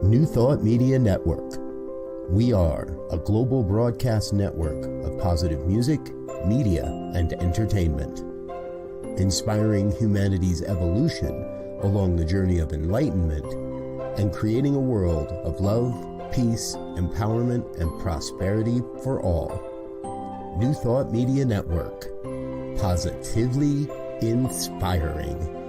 New Thought Media Network. We are a global broadcast network of positive music, media, and entertainment, inspiring humanity's evolution along the journey of enlightenment and creating a world of love, peace, empowerment, and prosperity for all. New Thought Media Network. Positively inspiring.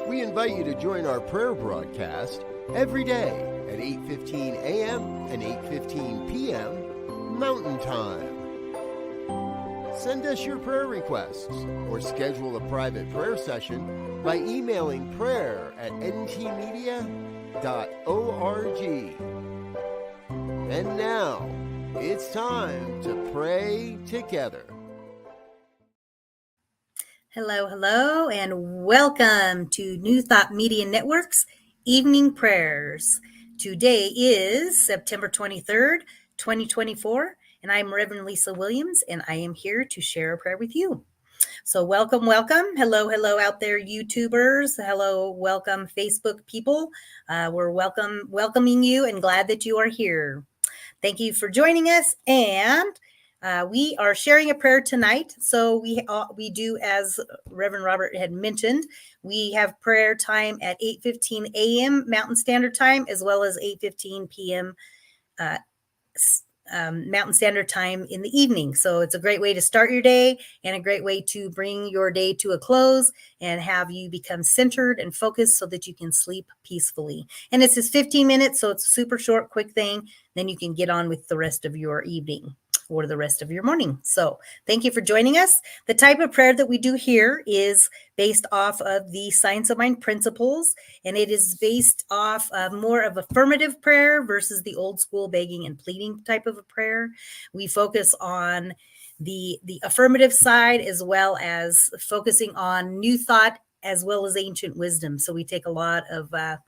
We invite you to join our prayer broadcast every day at 8:15 a.m. and 8:15 p.m. Mountain Time. Send us your prayer requests or schedule a private prayer session by emailing prayer@ntmedia.org. And now, it's time to pray together. Hello, and welcome to New Thought Media Network's Evening Prayers. Today is September 23rd, 2024, and I'm Reverend Lisa Williams, and I am here to share a prayer with you. So welcome. Hello out there, YouTubers. Hello, welcome, Facebook people. We're welcoming you and glad that you are here. Thank you for joining us, and we are sharing a prayer tonight. So we do, as Reverend Robert had mentioned, we have prayer time at 8:15 a.m. Mountain Standard Time, as well as 8:15 p.m. Mountain Standard Time in the evening. So it's a great way to start your day and a great way to bring your day to a close and have you become centered and focused so that you can sleep peacefully. And it's just 15 minutes, so it's a super short, quick thing. Then you can get on with the rest of your evening or the rest of your morning. So thank you for joining us. The type of prayer that we do here is based off of the Science of Mind principles, and it is based off of more of affirmative prayer versus the old school begging and pleading type of a prayer. We focus on the affirmative side, as well as focusing on new thought as well as ancient wisdom. So we take a lot of our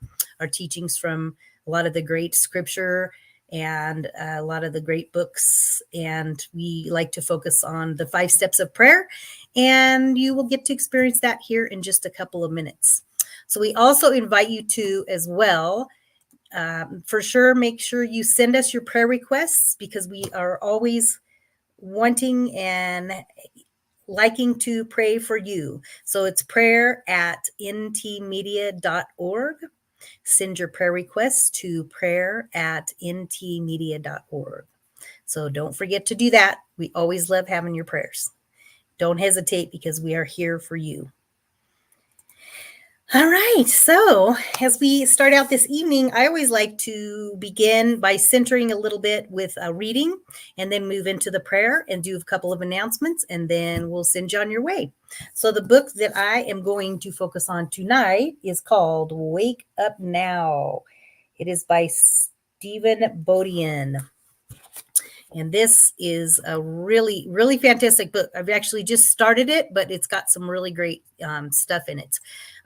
teachings from a lot of the great scripture and a lot of the great books, and we like to focus on the 5 steps of prayer, and you will get to experience that here in just a couple of minutes. So we also invite you to, as well, for sure, make sure you send us your prayer requests, because we are always wanting and liking to pray for you. So it's prayer@ntmedia.org. Send your prayer requests to prayer@ntmedia.org. So don't forget to do that. We always love having your prayers. Don't hesitate, because we are here for you. All right. So as we start out this evening, I always like to begin by centering a little bit with a reading and then move into the prayer and do a couple of announcements, and then we'll send you on your way. So the book that I am going to focus on tonight is called Wake Up Now. It is by Stephen Bodian. And this is a really, really fantastic book. I've actually just started it, but it's got some really great stuff in it.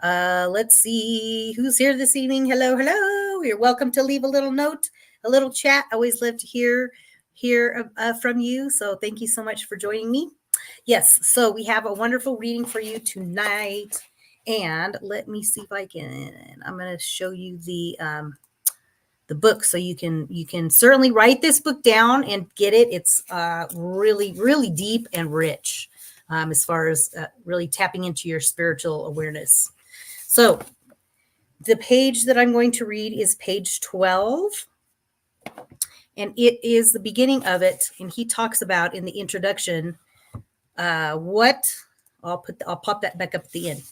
Let's see who's here this evening. Hello. You're welcome to leave a little note, a little chat. I always love to hear from you. So thank you so much for joining me. Yes, so we have a wonderful reading for you tonight. And let me see if I'm going to show you the book, so you can certainly write this book down and get it. It's really, really deep and rich as far as really tapping into your spiritual awareness. So the page that I'm going to read is page 12, and it is the beginning of it. And he talks about in the introduction what I'll pop that back up at the end.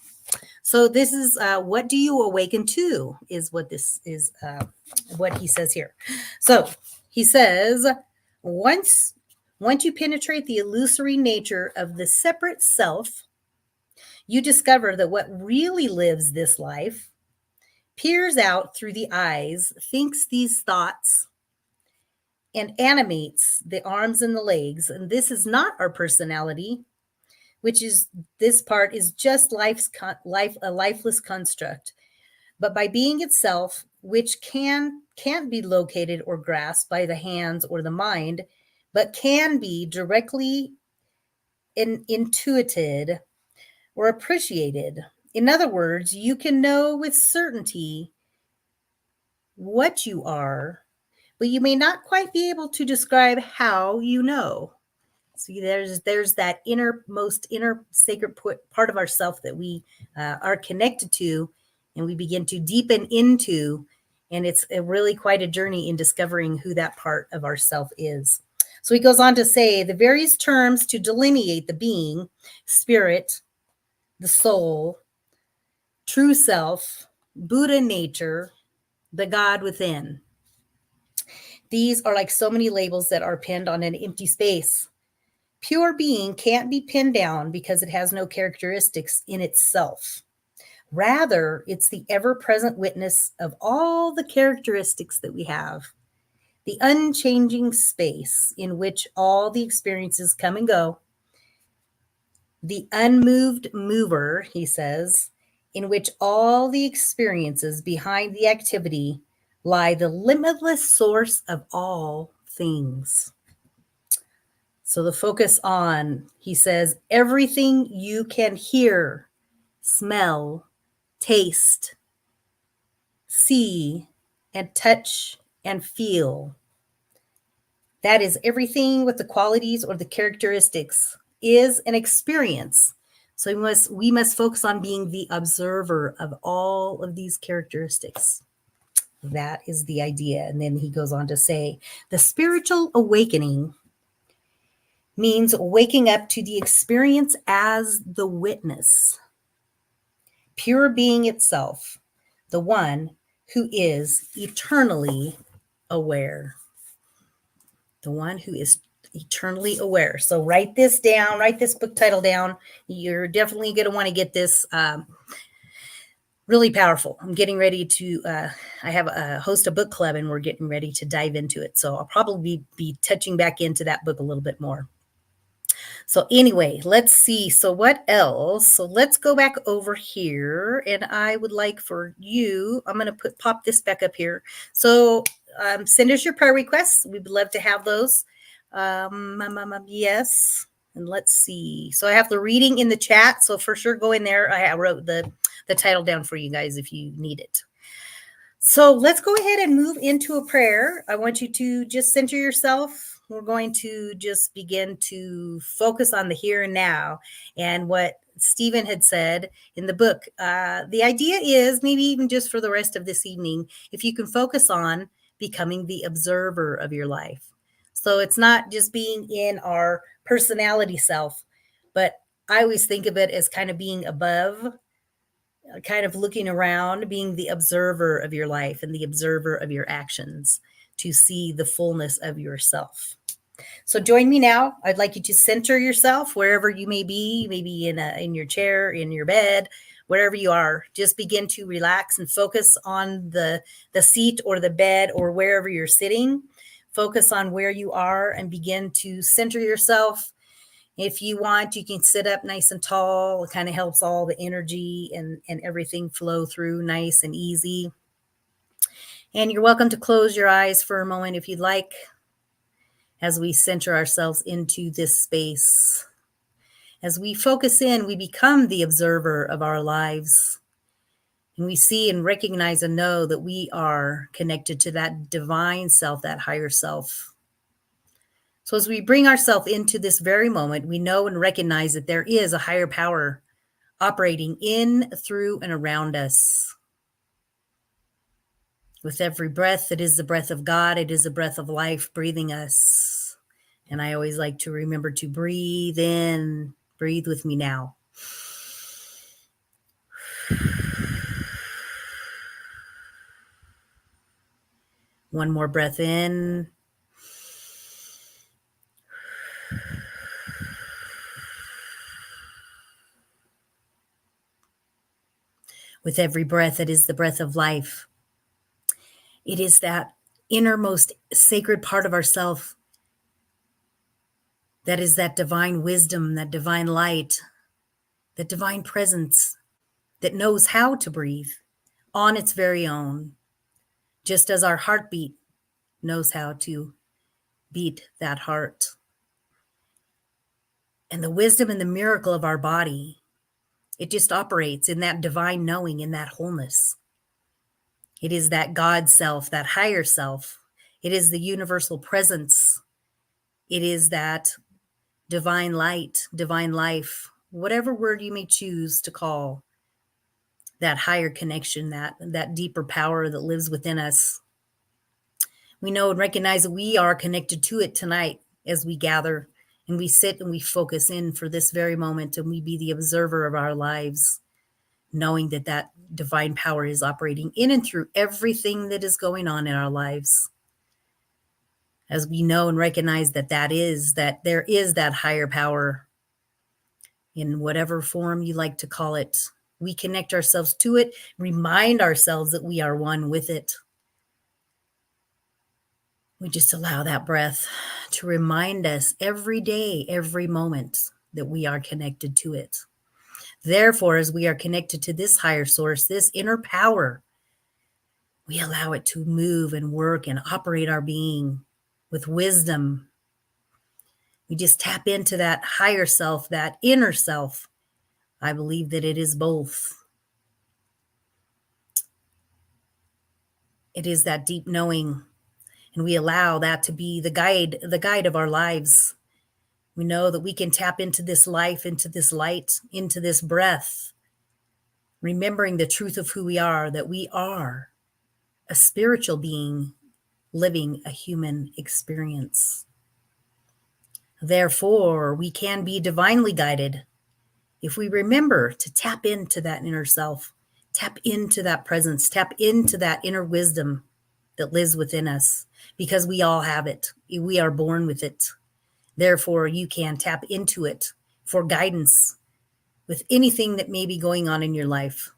So this is what do you awaken to, is what this is, what he says here. So he says, once you penetrate the illusory nature of the separate self, you discover that what really lives this life peers out through the eyes, thinks these thoughts, and animates the arms and the legs. And this is not our personality, which is, this part is just a lifeless construct. But by being itself, which can't be located or grasped by the hands or the mind, but can be directly intuited or appreciated. In other words, you can know with certainty what you are, but you may not quite be able to describe how you know. See, there's that inner sacred part of ourself that we are connected to, and we begin to deepen into, and it's really quite a journey in discovering who that part of ourself is. So he goes on to say the various terms to delineate the being, spirit, the soul, true self, Buddha nature, the God within. These are like so many labels that are pinned on an empty space. Pure being can't be pinned down because it has no characteristics in itself. Rather, it's the ever present witness of all the characteristics that we have, the unchanging space in which all the experiences come and go, the unmoved mover, he says, in which all the experiences behind the activity lie the limitless source of all things. So the focus on, he says, everything you can hear, smell, taste, see, and touch and feel. That is everything with the qualities or the characteristics is an experience. So we must focus on being the observer of all of these characteristics. That is the idea. And then he goes on to say, the spiritual awakening means waking up to the experience as the witness, pure being itself, the one who is eternally aware. The one who is eternally aware. So write this down, write this book title down. You're definitely going to want to get this really powerful. I'm getting ready to, I have a host a book club and we're getting ready to dive into it. So I'll probably be touching back into that book a little bit more. So anyway, let's see. So what else? So let's go back over here, and I would like for you, I'm going to pop this back up here. So send us your prayer requests. We'd love to have those. Yes. And let's see. So I have the reading in the chat. So for sure, go in there. I wrote the title down for you guys if you need it. So let's go ahead and move into a prayer. I want you to just center yourself. We're going to just begin to focus on the here and now and what Stephen had said in the book. The idea is maybe even just for the rest of this evening, if you can focus on becoming the observer of your life. So it's not just being in our personality self, but I always think of it as kind of being above, kind of looking around, being the observer of your life and the observer of your actions to see the fullness of yourself. So join me now. I'd like you to center yourself wherever you may be, maybe in your chair, in your bed, wherever you are. Just begin to relax and focus on the seat or the bed or wherever you're sitting. Focus on where you are and begin to center yourself. If you want, you can sit up nice and tall. It kind of helps all the energy and everything flow through nice and easy. And you're welcome to close your eyes for a moment if you'd like, as we center ourselves into this space. As we focus in, we become the observer of our lives. And we see and recognize and know that we are connected to that divine self, that higher self. So as we bring ourselves into this very moment, we know and recognize that there is a higher power operating in, through, and around us. With every breath, it is the breath of God. It is the breath of life breathing us. And I always like to remember to breathe in. Breathe with me now. One more breath in. With every breath, it is the breath of life. It is that innermost sacred part of ourself that is that divine wisdom, that divine light, that divine presence that knows how to breathe on its very own, just as our heartbeat knows how to beat that heart. And the wisdom and the miracle of our body, it just operates in that divine knowing, in that wholeness. It is that God self, that higher self. It is the universal presence. It is that divine light, divine life, whatever word you may choose to call that higher connection, that deeper power that lives within us. We know and recognize that we are connected to it tonight as we gather and we sit and we focus in for this very moment, and we be the observer of our lives, knowing that that divine power is operating in and through everything that is going on in our lives. As we know and recognize that there is that higher power in whatever form you like to call it, we connect ourselves to it, remind ourselves that we are one with it. We just allow that breath to remind us every day, every moment, that we are connected to it. Therefore, as we are connected to this higher source, this inner power, we allow it to move and work and operate our being with wisdom. We just tap into that higher self, that inner self. I believe that it is both. It is that deep knowing, and we allow that to be the guide of our lives. We know that we can tap into this life, into this light, into this breath, remembering the truth of who we are, that we are a spiritual being living a human experience. Therefore, we can be divinely guided if we remember to tap into that inner self, tap into that presence, tap into that inner wisdom that lives within us, because we all have it. We are born with it. Therefore, you can tap into it for guidance with anything that may be going on in your life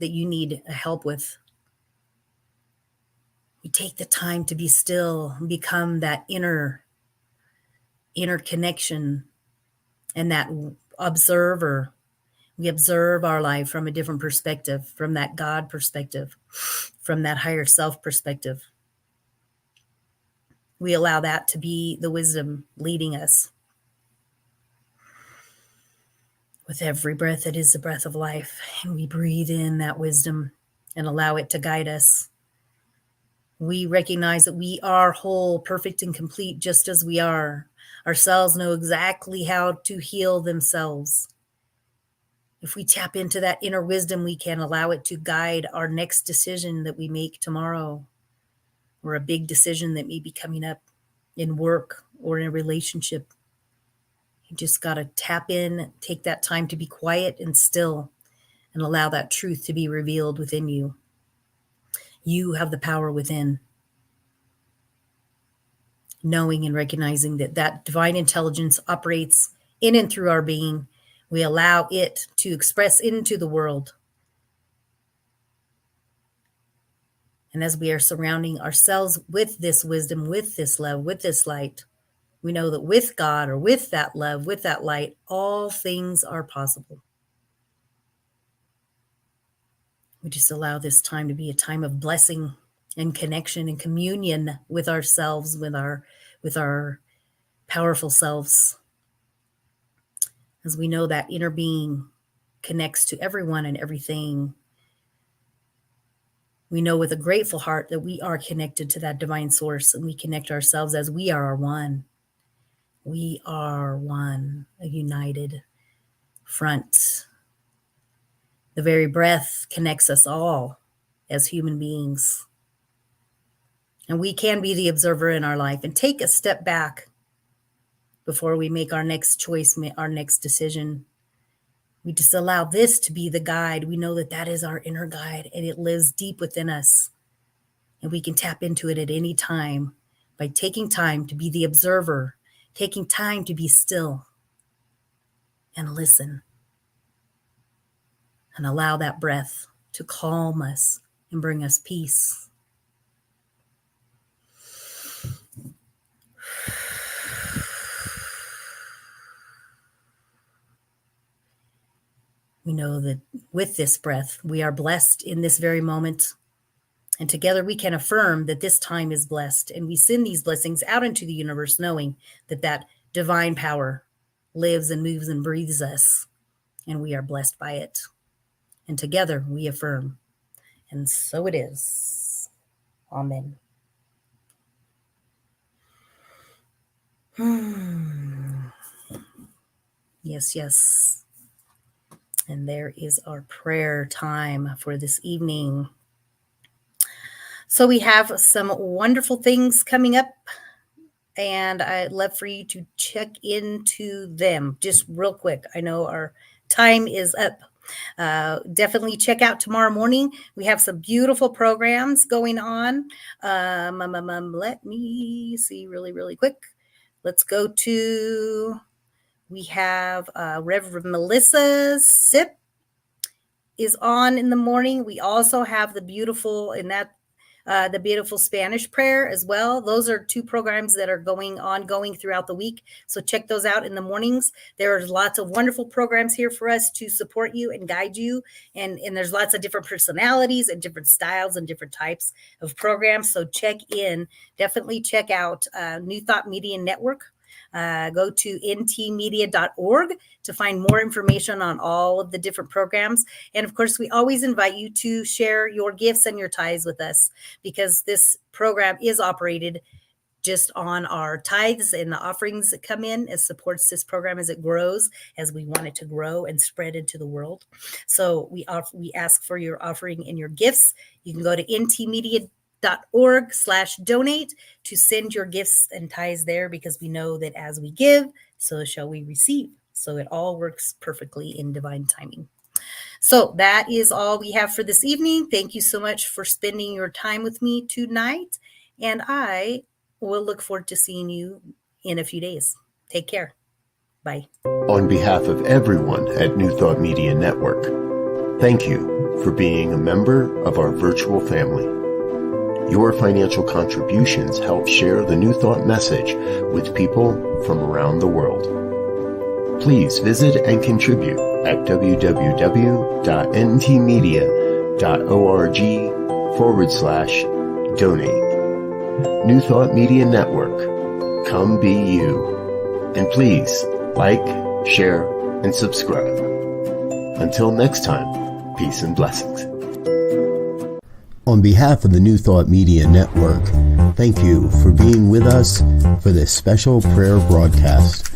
that you need help with. You take the time to be still and become that inner connection and that observer. We observe our life from a different perspective, from that God perspective, from that higher self perspective. We allow that to be the wisdom leading us. With every breath, it is the breath of life, and we breathe in that wisdom and allow it to guide us. We recognize that we are whole, perfect, and complete just as we are. Our cells know exactly how to heal themselves. If we tap into that inner wisdom, we can allow it to guide our next decision that we make tomorrow, or a big decision that may be coming up in work or in a relationship. You just got to tap in, take that time to be quiet and still, and allow that truth to be revealed within you. You have the power within. Knowing and recognizing that that divine intelligence operates in and through our being, we allow it to express into the world. And as we are surrounding ourselves with this wisdom, with this love, with this light, we know that with God, or with that love, with that light, all things are possible. We just allow this time to be a time of blessing and connection and communion with ourselves, with our powerful selves. As we know that inner being connects to everyone and everything. We know with a grateful heart that we are connected to that divine source, and we connect ourselves as we are one. We are one, a united front. The very breath connects us all as human beings. And we can be the observer in our life and take a step back before we make our next choice, our next decision. We just allow this to be the guide. We know that that is our inner guide, and it lives deep within us. And we can tap into it at any time by taking time to be the observer, taking time to be still and listen, and allow that breath to calm us and bring us peace. We know that with this breath, we are blessed in this very moment. And together we can affirm that this time is blessed. And we send these blessings out into the universe, knowing that that divine power lives and moves and breathes us. And we are blessed by it. And together we affirm. And so it is. Amen. Yes, yes. And there is our prayer time for this evening. So we have some wonderful things coming up, and I'd love for you to check into them just real quick. I know our time is up. Definitely check out tomorrow morning. We have some beautiful programs going on. Let me see really quick. Let's go to, we have Reverend Melissa's SIP is on in the morning. We also have the beautiful Spanish prayer as well. Those are two programs that are ongoing throughout the week. So check those out in the mornings. There are lots of wonderful programs here for us to support you and guide you. And there's lots of different personalities and different styles and different types of programs. So definitely check out New Thought Media Network. Go to ntmedia.org to find more information on all of the different programs. And of course, we always invite you to share your gifts and your tithes with us, because this program is operated just on our tithes and the offerings that come in. It supports this program as it grows, as we want it to grow and spread into the world. So we ask for your offering and your gifts. You can go to ntmedia.org/donate to send your gifts and tithes there, because we know that as we give, so shall we receive. So it all works perfectly in divine timing. So that is all we have for this evening. Thank you so much for spending your time with me tonight. And I will look forward to seeing you in a few days. Take care. Bye. On behalf of everyone at New Thought Media Network, thank you for being a member of our virtual family. Your financial contributions help share the New Thought message with people from around the world. Please visit and contribute at www.ntmedia.org/donate. New Thought Media Network, come be you. And please like, share, and subscribe. Until next time, peace and blessings. On behalf of the New Thought Media Network, thank you for being with us for this special prayer broadcast.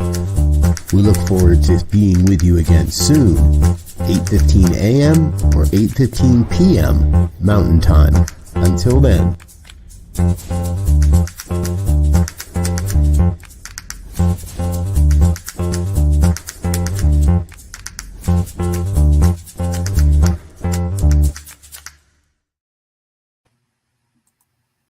We look forward to being with you again soon, 8:15 a.m. or 8:15 p.m. Mountain Time. Until then.